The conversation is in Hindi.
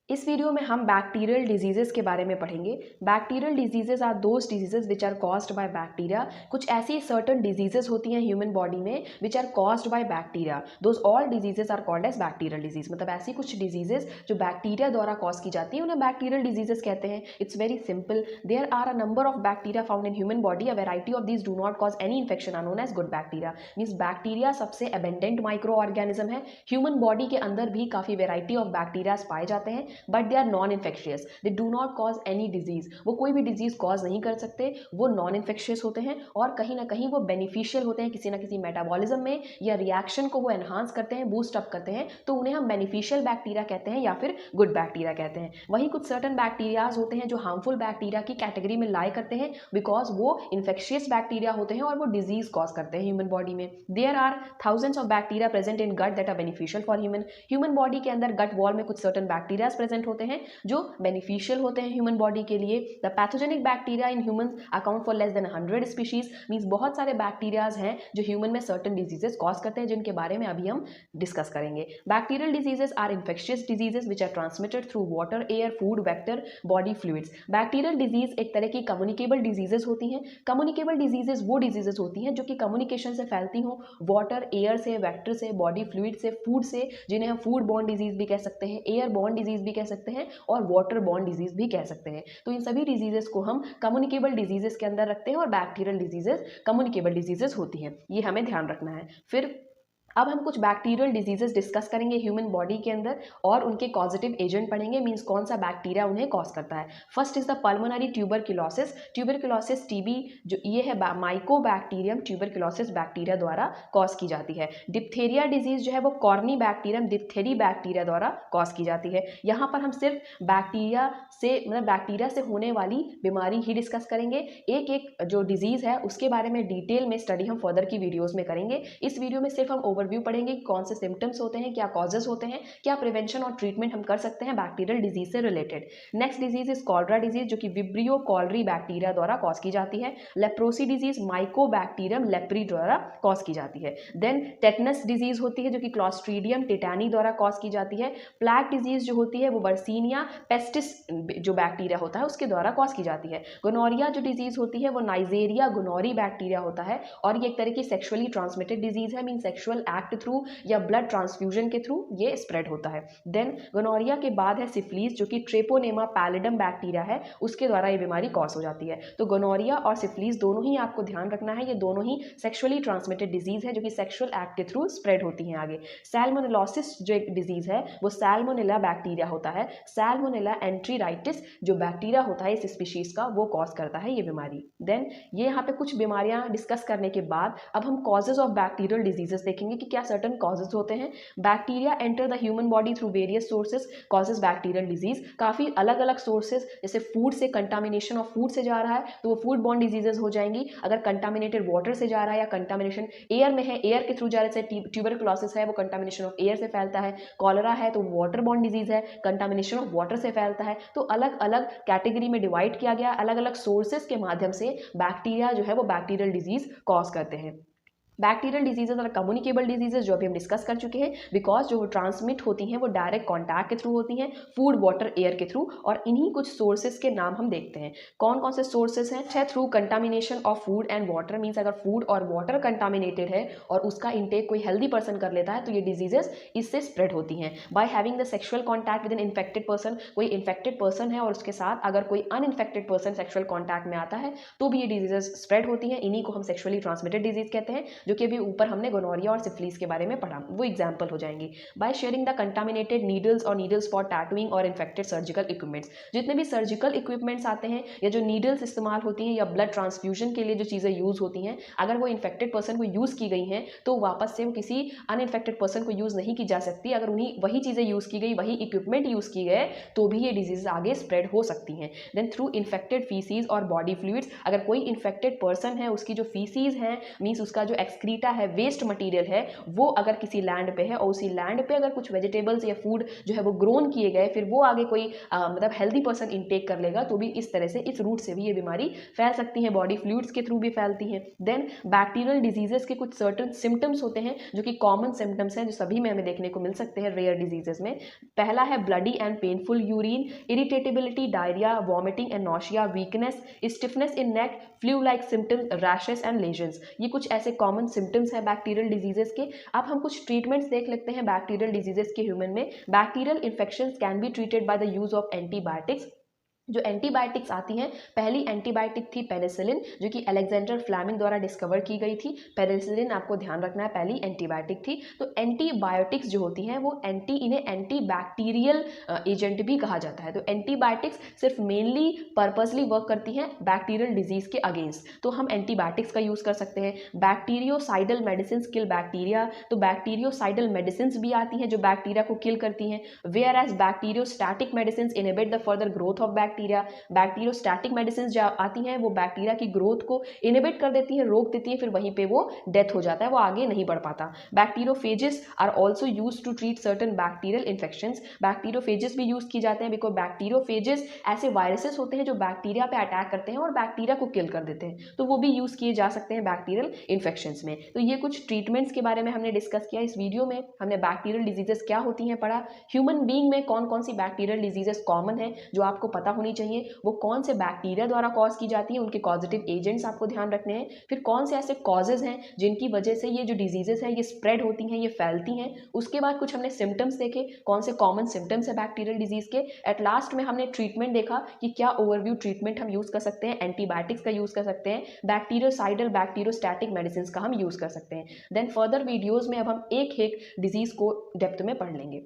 इस वीडियो में हम बैक्टीरियल डिजीजेस के बारे में पढ़ेंगे। Bacterial diseases are those diseases which are caused by bacteria. कुछ ऐसी सर्टन डिजीजेस होती हैं ह्यूमन बॉडी में which are caused by bacteria. Those all diseases are called as bacterial disease. मतलब ऐसी कुछ डिजीजेस जो बैक्टीरिया द्वारा कॉज की जाती है उन्हें बैक्टीरियल डिजीजेस कहते हैं। It's very simple. There are a number of bacteria found in human body. A variety of these do not cause any infection are known as good bacteria. Means bacteria सबसे एबेंडेंट माइक्रो ऑर्गेनिज्म है। ह्यूमन बॉडी के अंदर भी काफी वेराइटी ऑफ बैक्टीरियाज पाए जाते हैं, but they are non infectious. They do not cause any disease. वो कोई भी डिजीज कॉज नहीं कर सकते, वो नॉन इन्फेक्शियस होते हैं और कहीं ना कहीं वो बेनिफिशियल होते हैं किसी ना किसी मेटाबॉलिज्म में, या रिएक्शन को वो एनहांस करते हैं, बूस्ट अप करते हैं, तो उन्हें हम बेनिफिशियल बैक्टीरिया कहते हैं या फिर गुड बैक्टीरिया कहते हैं। वहीं कुछ सर्टन बैक्टीरियाज होते हैं जो हार्मफुल बैक्टीरिया की कैटेगरी में लाई करते हैं, बिकॉज वो इन्फेक्शियस बैक्टीरिया होते हैं और वो डिजीज कॉज करते हैं ह्यूमन बॉडी में। There are thousands of bacteria present in gut that are beneficial for human body के अंदर गट वॉल में कुछ सर्टन बैक्टीरियाज प्रेजेंट होते हैं जो बेनिफिशियल होते हैं ह्यूमन बॉडी के लिए। The pathogenic bacteria in humans account for less than 100 species. Means बहुत सारे बैक्टीरियाज हैं जो ह्यूमन में सर्टन डिजीजेस कॉज करते हैं, जिनके बारे में अभी हम डिस्कस करेंगे। Bacterial diseases are infectious diseases which are transmitted through water, air, food, vector, body fluids. Bacterial disease एक तरह की कम्युनिकेबल डिजीजेस होती हैं। कम्युनिकेबल डिजीजेस वो डिजीजेस होती हैं जो कि कम्युनिकेशन से फैलती हों, वाटर, एयर से, वेक्टर से, बॉडी फ्लूइड से, फूड से, जिन्हें हम फूड बॉर्न डिजीज भी कह सकते हैं, एयर बॉर्न डिजीज भी कह सकते हैं और वाटर बॉर्न डिजीज भी कह सकते हैं। तो इन सभी डिजीजेस को हम कम्युनिकेबल डिजीजेस के अंदर रखते हैं और बैक्टीरियल डिजीजेस कम्युनिकेबल डिजीजेस होती हैं, ये हमें ध्यान रखना है। फिर अब हम कुछ बैक्टीरियल डिजीजेस डिस्कस करेंगे ह्यूमन बॉडी के अंदर और उनके कॉजेटिव एजेंट पढ़ेंगे, मींस कौन सा बैक्टीरिया उन्हें कॉज करता है। First is the pulmonary tuberculosis. Tuberculosis TB जो ये है माइकोबैक्टीरियम ट्यूबरक्लोसिस बैक्टीरिया द्वारा कॉज की जाती है। डिप्थेरिया डिजीज जो है वो कॉर्नी बैक्टीरियम डिप्थेरी बैक्टीरिया द्वारा कॉज की जाती है। यहाँ पर हम सिर्फ बैक्टीरिया से मतलब बैक्टीरिया से होने वाली बीमारी ही डिस्कस करेंगे। एक एक जो डिजीज है उसके बारे में डिटेल में स्टडी हम फर्दर की वीडियोस में करेंगे। इस वीडियो में सिर्फ हम ओवरव्यू पढ़ेंगे कौन से सिम्टम्स होते हैं, क्या कॉजेज होते हैं, क्या प्रिवेंशन और ट्रीटमेंट हम कर सकते हैं बैक्टीरियल डिजीज से related. Next disease is cholera disease जो कि विब्रियो कॉलरी बैक्टीरिया द्वारा कॉज की जाती है। लेप्रोसी डिजीज माइकोबैक्टीरियम लेप्री द्वारा कॉज की जाती है। देन टेटनस डिजीज होती है जो कि क्लॉस्ट्रीडियम टेटानी द्वारा कॉज की जाती है। प्लैग डिजीज जो होती है वो वर्सीनिया पेस्टिस जो बैक्टीरिया होता है उसके द्वारा कॉज की जाती है। गोनोरिया जो डिजीज होती है वो नाइजेरिया गोनोरी बैक्टीरिया होता है और ये एक तरह की सेक्सुअली ट्रांसमिटेड डिजीज है, मीन सेक्सुअल एक्ट थ्रू या ब्लड ट्रांसफ्यूजन के थ्रू ये स्प्रेड होता है। देन गोनोरिया के बाद है सिफिलिस जो कि ट्रेपोनेमा पैलिडम बैक्टीरिया है, उसके द्वारा ये बीमारी कॉज हो जाती है। तो गोनोरिया और सिफिलिस दोनों ही आपको ध्यान रखना है, ये दोनों ही सेक्सुअली ट्रांसमिटेड डिजीज है जो कि सेक्सुअल एक्ट के थ्रू स्प्रेड होती हैं आगे। सैल्मोनेलोसिस जो एक डिजीज है वो सैल्मोनेला बैक्टीरिया होता है। सैल्मोनेला एंट्रीराइटिस जो बैक्टीरिया होता है इस स्पीशीज का वो कॉज करता है ये बीमारी। देन ये यहाँ पे कुछ बीमारियां डिस्कस करने के बाद अब हम कॉजेज ऑफ बैक्टीरियल डिजीजेस देखेंगे कि क्या सर्टन कॉजेज होते हैं। Bacteria enter the human body through various sources causes bacterial disease. काफी अलग अलग सोर्सेज, जैसे फूड से कंटामिनेशन ऑफ फूड से जा रहा है तो वो फूड बॉर्न डिजीजेस हो जाएंगी। अगर कंटामिनेटेड वाटर से जा रहा है या कंटामिनेशन एयर में है, एयर के थ्रू जा रहे हैं, ट्यूबरक्लोसिस है वो कंटामिनेशन ऑफ एयर से फैलता है। कॉलरा है तो वाटर बॉर्न डिजीज है, कंटामिनेशन ऑफ वाटर से फैलता है। तो अलग अलग कैटेगरी में डिवाइड किया गया, अलग अलग सोर्सेज के माध्यम से बैक्टीरिया जो है वो बैक्टीरियल डिजीज कॉज करते हैं। बैक्टीरियल डिजीजेज और कम्युनिकेबल डिजीजेज जो अभी हम डिस्कस कर चुके हैं, बिकॉज जो ट्रांसमिट होती हैं वो डायरेक्ट कॉन्टैक्ट के थ्रू होती हैं, फूड, वाटर, एयर के थ्रू। और इन्हीं कुछ सोर्सेज के नाम हम देखते हैं। कौन कौन से सोर्सेज हैं? Through contamination of food and water. Means अगर फूड और वाटर कंटामिनेटेड है और उसका इंटेक कोई हेल्दी पर्सन कर लेता है तो ये डिजीजेस इससे स्प्रेड होती हैं। By having the sexual contact with an infected person. कोई इन्फेक्टेड पर्सन है और उसके साथ अगर कोई अनइन्फेक्टेड पर्सन सेक्सुअल कॉन्टैक्ट में आता है तो भी ये डिजीजेस स्प्रेड होती हैं। इन्हीं को हम सेक्सुअली ट्रांसमिटेड डिजीज कहते हैं, जो कि अभी ऊपर हमने गोनोरिया और सिफिलिस के बारे में पढ़ा, वो एग्जांपल हो जाएंगी। By sharing the contaminated needles और नीडल्स फॉर टैटूइंग और इन्फेक्टेड सर्जिकल इक्विपमेंट्स। जितने भी सर्जिकल इक्विपमेंट्स आते हैं या जो नीडल्स इस्तेमाल होती हैं या ब्लड ट्रांसफ्यूजन के लिए जो चीज़ें यूज होती हैं, अगर वो इन्फेक्टेड पर्सन को यूज़ की गई हैं तो वापस से वो किसी अनइन्फेक्टेड पर्सन को यूज़ नहीं की जा सकती। अगर उन्हीं वही चीज़ें यूज़ की गई, वही इक्विपमेंट यूज़ की गए तो भी ये डिजीज आगे स्प्रेड हो सकती हैं। देन थ्रू इन्फेक्टेड फीसीज और बॉडी फ्लूइड्स। अगर कोई इन्फेक्टेड पर्सन है उसकी जो फीसीज है, मीन्स उसका जो एक्सक्रीटा है, वेस्ट मटेरियल है, वो अगर किसी लैंड पे है और उसी लैंड पे अगर कुछ वेजिटेबल्स या फूड जो है वो ग्रोन किए गए, फिर वो आगे कोई मतलब हेल्दी पर्सन इनटेक कर लेगा तो भी इस तरह से इस रूट से भी ये बीमारी फैल सकती है, बॉडी फ्लूइड्स के थ्रू भी फैलती हैं। देन बैक्टीरियल डिजीजेस के कुछ सर्टन सिम्टम्स होते हैं जो कि कॉमन सिम्टम्स हैं, जो सभी में हमें देखने को मिल सकते हैं रेयर डिजीजेस में। पहला है bloody and painful urine, irritability, diarrhoea, vomiting and nausea, weakness, stiffness in neck, flu like symptom, rashes and lesions. ये कुछ ऐसे कॉमन सिम्टम्स हैं बैक्टीरियल डिजीजेस के। अब हम कुछ ट्रीटमेंट्स देख लेते हैं बैक्टीरियल डिजीजेस के ह्यूमन में। Bacterial infections can be treated by the use of antibiotics. जो एंटीबायोटिक्स आती हैं, पहली एंटीबायोटिक थी पेनिसिलिन, जो कि अलेक्जेंडर फ्लेमिंग द्वारा डिस्कवर की गई थी। पेनिसिलिन आपको ध्यान रखना है पहली एंटीबायोटिक थी। तो एंटीबायोटिक्स जो होती हैं वो इन्हें एंटी बैक्टीरियल एजेंट भी कहा जाता है। तो एंटीबायोटिक्स सिर्फ मेनली पर्पसली वर्क करती हैं बैक्टीरियल डिजीज के अगेंस्ट, तो हम एंटीबायोटिक्स का यूज कर सकते हैं। बैक्टीरियोसाइडल मेडिसिन किल बैक्टीरिया, तो बैक्टीरियोसाइडल मेडिसिन भी आती हैं जो बैक्टीरिया को किल करती हैं। Whereas bacteriostatic medicine inhibit the further growth of bacteriostatic medicine जो आती हैं वो बैक्टीरिया की ग्रोथ को इनहिबिट कर देती हैं, रोक देती हैं, फिर वहीं पे वो डेथ हो जाता है, वो आगे नहीं बढ़ पाता। Bacteriophages are also used to treat certain bacterial infections. Bacteriophages भी यूज की जाते हैं बिकॉज बैक्टीरियोफेजेस ऐसे वायरसेस होते हैं जो बैक्टीरिया पे अटैक करते हैं और बैक्टीरिया को किल कर देते हैं, तो वो भी यूज किए जा सकते हैं बैक्टीरियल इन्फेक्शंस में। तो ये कुछ ट्रीटमेंट्स के बारे में हमने डिस्कस किया इस वीडियो में। हमने बैक्टीरियल डिजीजेस क्या होती हैं पढ़ा, ह्यूमन बीइंग में कौन कौन सी बैक्टीरियल डिजीजेस कॉमन है जो आपको पता होनी चाहिए, वो कौन से बैक्टीरिया द्वारा कॉज की जाती है, उनके कॉजेटिव एजेंट्स आपको ध्यान रखने हैं, फिर कौन से ऐसे कॉजेज हैं जिनकी वजह से ये जो डिजीजेस हैं ये स्प्रेड होती हैं, ये फैलती हैं। उसके बाद कुछ हमने सिम्टम्स देखे, कौन से कॉमन सिम्टम्स है बैक्टीरियल डिजीज के। एट लास्ट में हमने ट्रीटमेंट देखा कि क्या ओवरव्यू ट्रीटमेंट हम यूज कर सकते हैं, एंटीबायोटिक्स का यूज कर सकते हैं, बैक्टीरियोसाइडल बैक्टीरियोस्टैटिक मेडिसिन का हम यूज कर सकते हैं। देन फर्दर वीडियोज में अब हम एक एक डिजीज को डेप्थ में पढ़ लेंगे।